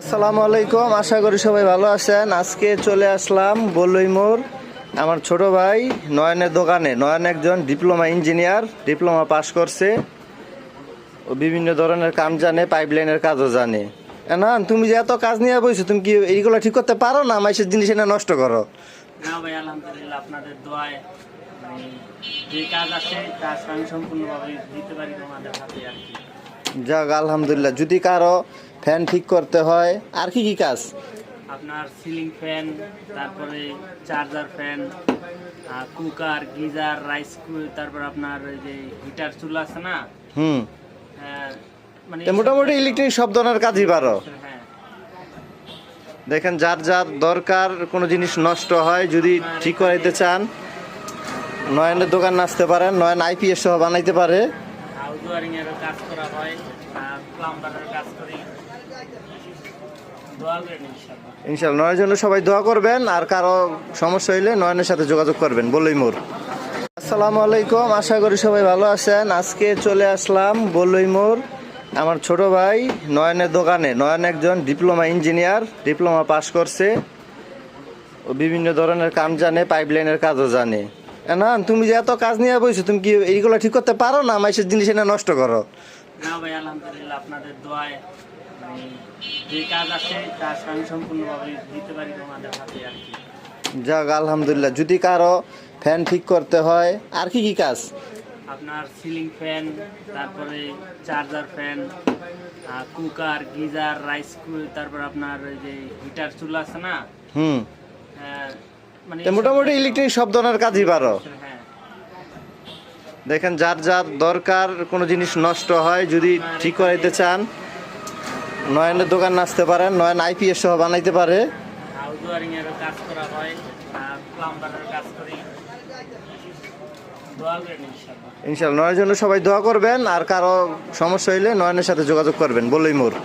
আসসালামু আলাইকুম, আশা করি সবাই ভালো আছেন। আজকে চলে আসলাম বলই মোড় আমার ছোট ভাই নয়নের দোকানে। নয়ন একজন ডিপ্লোমা ইঞ্জিনিয়ার, ডিপ্লোমা পাশ করছে। ও বিভিন্ন ধরনের কাম জানে, পাইপলাইনের কাজও জানে। না তুমি যে এত কাজ নিয়ে বইছো, তুমি কি এইগুলো ঠিক করতে পারো না? মাইসের জিনিস এনে নষ্ট করো? না ভাই, আলহামদুলিল্লাহ আপনাদের দোয়ায় মানে যে কাজ আছে কাজ আমি সম্পূর্ণভাবে দিতে পারি তোমাদের হাতে আর কি। যাক আলহামদুলিল্লাহ। যদি কারো ফ্যান ঠিক করতে হয়, আর কি কি কাজ? আপনার সিলিং ফ্যান, তারপরে charger fan, cooker, geyser, rice cooker, তারপর আপনার ওই যে হিটার চুলা আছে না, হুম, মানে মোটামুটি ইলেকট্রিক সব ধরনের কাজই পারো। হ্যাঁ, দেখেন, যার যার দরকার কোনো জিনিস নষ্ট হয়, যদি ঠিক করাইতে চান, নয়নের দোকান আসতে পারেন। নয়ন আইপিএস সহ বানাইতে পারে। হাউস ওয়ারিং এরও কাজ করা হয়, প্লাম্বারের কাজ করি। দোয়া করেন ইনশাআল্লাহ। ইনশাল্লাহ নয়নের জন্য সবাই দোয়া করবেন। আর কারো সমস্যা হইলে নয়নের সাথে যোগাযোগ করবেন বলই মোড়। আসসালামু আলাইকুম, আশা করি সবাই ভালো আছেন। আজকে চলে আসলাম বলই মোড় আমার ছোট ভাই নয়নের দোকানে। নয়ন একজন ডিপ্লোমা ইঞ্জিনিয়ার, ডিপ্লোমা পাশ করছে। ও বিভিন্ন ধরনের কাম জানে, পাইপলাইনের কাজও জানে। না তুমি যে এত কাজ নিয়ে বইছো, তুমি কি এইগুলো ঠিক করতে পারো না? মাইসের জিনিস এনে নষ্ট করো? না ভাই, আলহামদুলিল্লাহ আপনাদের দোয়ায় মানে যে কাজ আছে কাজ আমি সম্পূর্ণভাবে দিতে পারি তোমাদের হাতে আর কি। যাক আলহামদুলিল্লাহ। যদি কারো ফ্যান ঠিক করতে হয়, আর কি কি কাজ? আপনার সিলিং ফ্যান, তারপরে charger fan, cooker, geyser, rice cooker, তারপর আপনার ওই যে হিটার চুলা আছে না, হুম, মানে মোটামুটি ইলেকট্রিক সব ধরনের কাজই পারো। হ্যাঁ, দেখেন, যার যার দরকার কোনো জিনিস নষ্ট হয়, যদি ঠিক করাইতে চান, নয়নের দোকান আসতে পারেন। নয়ন আইপিএস সহ বানাইতে পারে। হাউস ওয়ারিং এরও কাজ করা হয়, প্লাম্বারের কাজ করি। দোয়া করেন ইনশাআল্লাহ। ইনশাল্লাহ নয়নের জন্য সবাই দোয়া করবেন। আর কারো সমস্যা হইলে নয়নের সাথে যোগাযোগ করবেন বলই মোড়।